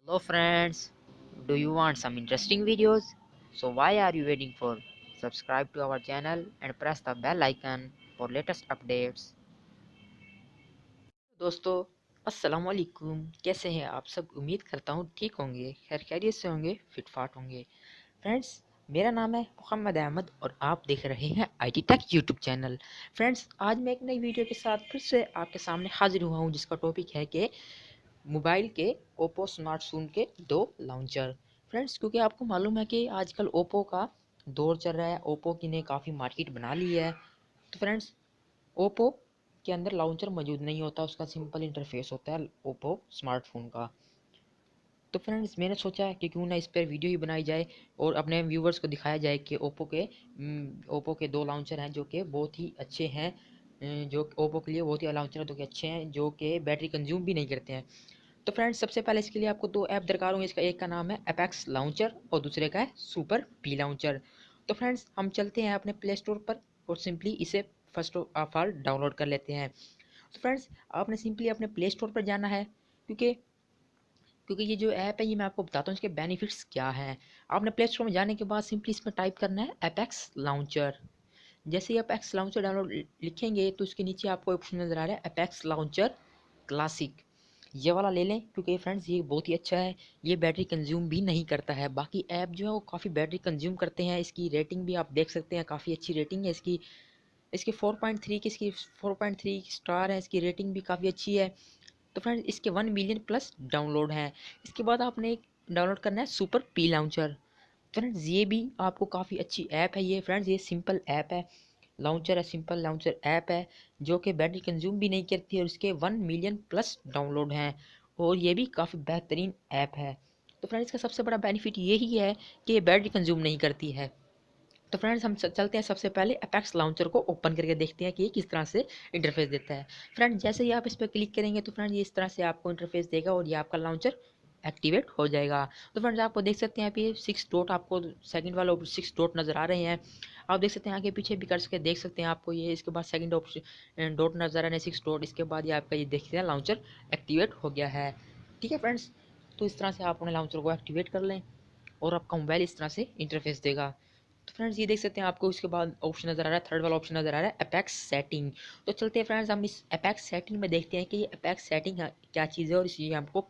Hello friends, do you want some interesting videos? So why are you waiting for? Subscribe to our channel and press the bell icon for latest updates. दोस्तों अस्सलाम वालेकुम, कैसे हैं आप सब? उम्मीद करता हूँ ठीक होंगे, खैर खैरियत से होंगे, फिट फाट होंगे। फ्रेंड्स, मेरा नाम है मोहम्मद अहमद और आप देख रहे हैं IT take YouTube channel. Friends, आज मैं एक नई वीडियो के साथ फिर से आपके सामने हाजिर हुआ हूँ, जिसका टॉपिक है कि मोबाइल के ओप्पो स्मार्टफोन के दो लॉन्चर। फ्रेंड्स, क्योंकि आपको मालूम है कि आजकल ओप्पो का दौर चल रहा है, ओप्पो की ने काफ़ी मार्केट बना ली है। तो फ्रेंड्स, ओप्पो के अंदर लॉन्चर मौजूद नहीं होता, उसका सिंपल इंटरफेस होता है ओप्पो स्मार्टफोन का। तो फ्रेंड्स, मैंने सोचा कि क्यों ना इस पर वीडियो ही बनाई जाए और अपने व्यूवर्स को दिखाया जाए कि ओप्पो के दो लॉन्चर हैं जो कि बहुत ही अच्छे हैं। जो ओप्पो के लिए बहुत ही लॉन्चर हैं जो कि अच्छे हैं, जो कि बैटरी कंज्यूम भी नहीं करते हैं। तो फ्रेंड्स, सबसे पहले इसके लिए आपको दो ऐप दरकार होंगे। इसका एक का नाम है एपेक्स लाउंचर और दूसरे का है सुपर पी लाउंचर। तो फ्रेंड्स, हम चलते हैं अपने प्ले स्टोर पर और सिंपली इसे फर्स्ट ऑफ ऑल डाउनलोड कर लेते हैं। तो फ्रेंड्स, आपने सिंपली अपने प्ले स्टोर पर जाना है, क्योंकि क्योंकि ये जो ऐप है ये मैं आपको बताता हूँ इसके बेनिफिट्स क्या हैं। आपने प्ले स्टोर में जाने के बाद सिंपली इसमें टाइप करना है एपेक्स लाउंचर। जैसे ही आप एपेक्स लाउंचर डाउनलोड लिखेंगे तो उसके नीचे आपको ऑप्शन नज़र आ रहा है एपेक्स लाउंचर क्लासिक। ये वाला ले लें, क्योंकि फ्रेंड्स ये बहुत ही अच्छा है। ये बैटरी कंज्यूम भी नहीं करता है। बाकी ऐप जो है वो काफ़ी बैटरी कंज्यूम करते हैं। इसकी रेटिंग भी आप देख सकते हैं, काफ़ी अच्छी रेटिंग है इसकी। इसकी 4.3 की इसकी 4.3 स्टार है, इसकी रेटिंग भी काफ़ी अच्छी है। तो फ्रेंड्स, इसके 1 मिलियन प्लस डाउनलोड हैं। इसके बाद आपने एक डाउनलोड करना है सुपर पी लाउंचर। फ्रेंड्स, ये भी आपको काफ़ी अच्छी ऐप है। ये फ्रेंड्स ये सिंपल ऐप है, लॉन्चर है, सिंपल लॉन्चर ऐप है जो कि बैटरी कंज्यूम भी नहीं करती है और इसके 1 मिलियन प्लस डाउनलोड हैं और ये भी काफ़ी बेहतरीन ऐप है। तो फ्रेंड्स, इसका सबसे बड़ा बेनिफिट यही है कि ये बैटरी कंज्यूम नहीं करती है। तो फ्रेंड्स, हम चलते हैं सबसे पहले अपेक्स लॉन्चर को ओपन करके देखते हैं कि ये किस तरह से इंटरफेस देता है। फ्रेंड्स, जैसे ही आप इस पर क्लिक करेंगे तो फ्रेंड्स ये इस तरह से आपको इंटरफेस देगा और ये आपका लॉन्चर एक्टिवेट हो जाएगा। तो फ्रेंड्स, आपको देख सकते हैं आप ये 6 डॉट, आपको सेकंड वाला 6 डॉट नज़र आ रहे हैं। आप देख सकते हैं आगे पीछे भी कर सके देख सकते हैं आपको ये। इसके बाद सेकंड ऑप्शन डॉट नज़र आ रहे हैं 6 डॉट। इसके बाद ये आपका ये देखते हैं लॉन्चर एक्टिवेट हो गया है। ठीक है फ्रेंड्स, तो इस तरह से आप अपने लॉन्चर को एक्टिवेट कर लें और आपका मोबाइल इस तरह से इंटरफेस देगा। तो फ्रेंड्स, ये देख सकते हैं आपको इसके बाद ऑप्शन नज़र आ रहा है, थर्ड वाला ऑप्शन नज़र आ रहा है अपेक्स सेटिंग। तो चलते हैं फ्रेंड्स, हम इस अपेक्स सेटिंग में देखते हैं कि ये अपेक्स सेटिंग क्या चीज़ है और इसे हमको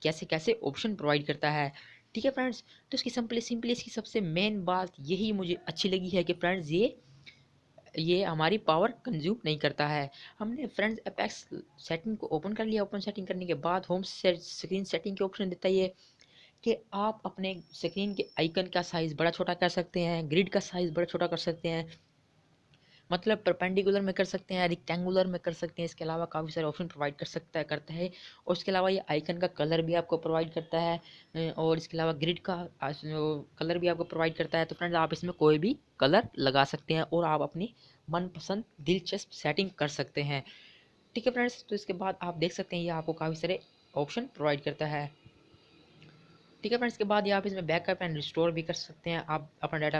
कैसे कैसे ऑप्शन प्रोवाइड करता है। ठीक है फ्रेंड्स, तो इसकी सिंपली सिंपली इसकी सबसे मेन बात यही मुझे अच्छी लगी है कि फ्रेंड्स ये हमारी पावर कंज्यूम नहीं करता है। हमने फ्रेंड्स अपेक्स सेटिंग को ओपन कर लिया। ओपन सेटिंग करने के बाद होम स्क्रीन सेटिंग के ऑप्शन देता है ये कि आप अपने स्क्रीन के आइकन का साइज़ बड़ा छोटा कर सकते हैं, ग्रिड का साइज़ बड़ा छोटा कर सकते हैं, मतलब परपेंडिकुलर में कर सकते हैं, रेक्टेंगुलर में कर सकते हैं। इसके अलावा काफ़ी सारे ऑप्शन प्रोवाइड करता है और इसके अलावा ये आइकन का कलर भी आपको प्रोवाइड करता है और इसके अलावा ग्रिड का कलर भी आपको प्रोवाइड करता है। तो फ्रेंड्स, आप इसमें कोई भी कलर लगा सकते हैं और आप अपनी मनपसंद दिलचस्प सेटिंग कर सकते हैं। ठीक है फ्रेंड्स, तो इसके बाद आप देख सकते हैं ये आपको काफ़ी सारे ऑप्शन प्रोवाइड करता है। ठीक है फ्रेंड्स, इसके बाद ये आप इसमें बैकअप एंड रिस्टोर भी कर सकते हैं। आप अपना डाटा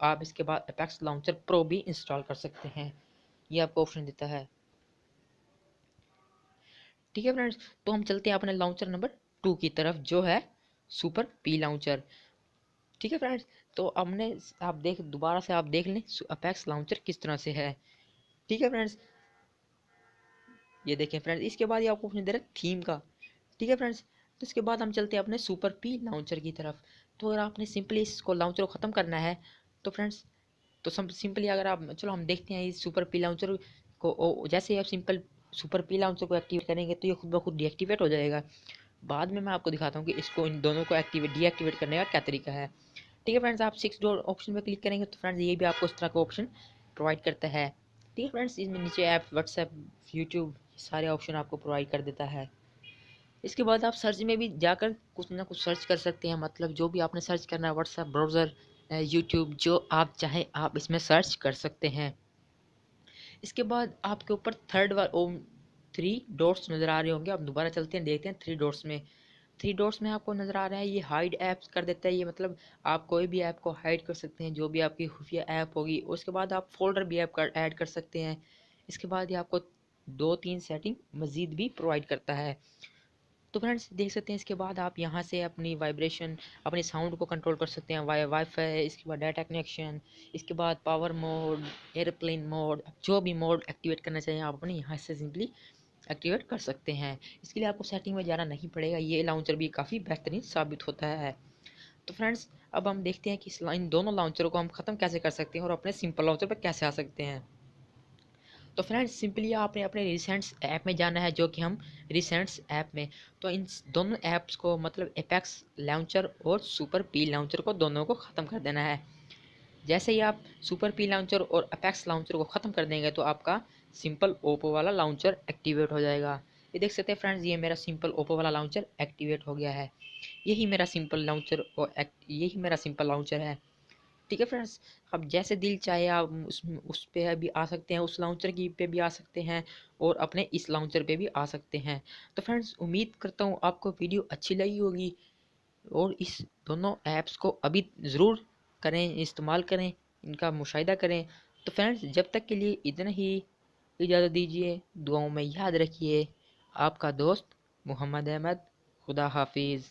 आप इसके बाद अपेक्स लॉन्चर प्रो भी इंस्टॉल कर सकते हैं, ये आपको ऑप्शन देता है। ठीक है फ्रेंड्स, तो हम चलते हैं अपने लॉन्चर नंबर 2 की तरफ, जो है सुपर पी लॉन्चर। ठीक है फ्रेंड्स, तो हमने आप देख दोबारा से आप देख लें अपेक्स लॉन्चर किस तरह से है। ठीक है फ्रेंड्स, ये देखें फ्रेंड्स, इसके बाद ये आपको ऑप्शन दे रहा है थीम का। ठीक है फ्रेंड्स, तो इसके बाद हम चलते हैं अपने सुपर पी लॉन्चर की तरफ। तो अगर आपने सिंपली इसको लॉन्चर को ख़त्म करना है तो फ्रेंड्स, तो सिंपली अगर आप चलो हम देखते हैं इस सुपर पी लाउंचर को जैसे ही आप सिंपल सुपर पी लाउंचर को एक्टिवेट करेंगे तो ये खुद ब खुद डीएक्टिवेट हो जाएगा। बाद में मैं आपको दिखाता हूँ कि इसको इन दोनों को एक्टिवेट डीएक्टिवेट करने का क्या तरीका है। ठीक है फ्रेंड्स, आप 6 डॉट ऑप्शन पर क्लिक करेंगे तो फ्रेंड्स ये भी आपको इस तरह का ऑप्शन प्रोवाइड करता है। ठीक है फ्रेंड्स, इसमें नीचे ऐप व्हाट्सएप यूट्यूब सारे ऑप्शन आपको प्रोवाइड कर देता है। इसके बाद आप सर्च में भी जाकर कुछ ना कुछ सर्च कर सकते हैं, मतलब जो भी आपने सर्च करना है व्हाट्सएप ब्राउज़र यूट्यूब जो आप चाहें आप इसमें सर्च कर सकते हैं। इसके बाद आपके ऊपर थर्ड वाल ओम 3 डॉट्स नज़र आ रहे होंगे। आप दोबारा चलते हैं देखते हैं 3 डॉट्स में। 3 डॉट्स में आपको नज़र आ रहा है ये हाइड ऐप्स कर देता है। ये मतलब आप कोई भी ऐप को हाइड कर सकते हैं जो भी आपकी खुफिया ऐप होगी। उसके बाद आप फोल्डर भी ऐप कर ऐड कर सकते हैं। इसके बाद ये आपको 2-3 सेटिंग मज़ीद भी प्रोवाइड करता है। तो फ्रेंड्स देख सकते हैं, इसके बाद आप यहाँ से अपनी वाइब्रेशन, अपने साउंड को कंट्रोल कर सकते हैं। वाईफाई, इसके बाद डाटा कनेक्शन, इसके बाद पावर मोड, एयरप्लेन मोड, जो भी मोड एक्टिवेट करना चाहिए आप अपने यहाँ से सिंपली एक्टिवेट कर सकते हैं। इसके लिए आपको सेटिंग में जाना नहीं पड़ेगा, ये लॉन्चर भी काफ़ी बेहतरीन साबित होता है। तो फ्रेंड्स अब हम देखते हैं कि इन दोनों लॉन्चरों को हम ख़त्म कैसे कर सकते हैं और अपने सिंपल लॉन्चर पर कैसे आ सकते हैं। तो फ्रेंड्स सिंपली आपने अपने रिसेंट्स ऐप में जाना है, जो कि हम रिसेंट्स ऐप में, तो इन दोनों ऐप्स को मतलब एपेक्स लॉन्चर और सुपर पी लॉन्चर को दोनों को ख़त्म कर देना है। जैसे ही आप सुपर पी लॉन्चर और अपेक्स लॉन्चर को ख़त्म कर देंगे तो आपका सिंपल ओप्पो वाला लॉन्चर एक्टिवेट हो जाएगा। ये देख सकते हैं फ्रेंड्स, ये मेरा सिंपल ओप्पो वाला लॉन्चर एक्टिवेट हो गया है। यही मेरा सिंपल लॉन्चर और यही मेरा सिंपल लॉन्चर है। ठीक है फ्रेंड्स, अब जैसे दिल चाहे आप उस पे भी आ सकते हैं, उस लॉन्चर की पे भी आ सकते हैं और अपने इस लॉन्चर पे भी आ सकते हैं। तो फ्रेंड्स उम्मीद करता हूँ आपको वीडियो अच्छी लगी होगी और इस दोनों ऐप्स को अभी ज़रूर करें, इस्तेमाल करें, इनका मुशाहिदा करें। तो फ्रेंड्स जब तक के लिए इतना ही, इजाज़त दीजिए, दुआओं में याद रखिए। आपका दोस्त मोहम्मद अहमद। खुदा हाफिज़।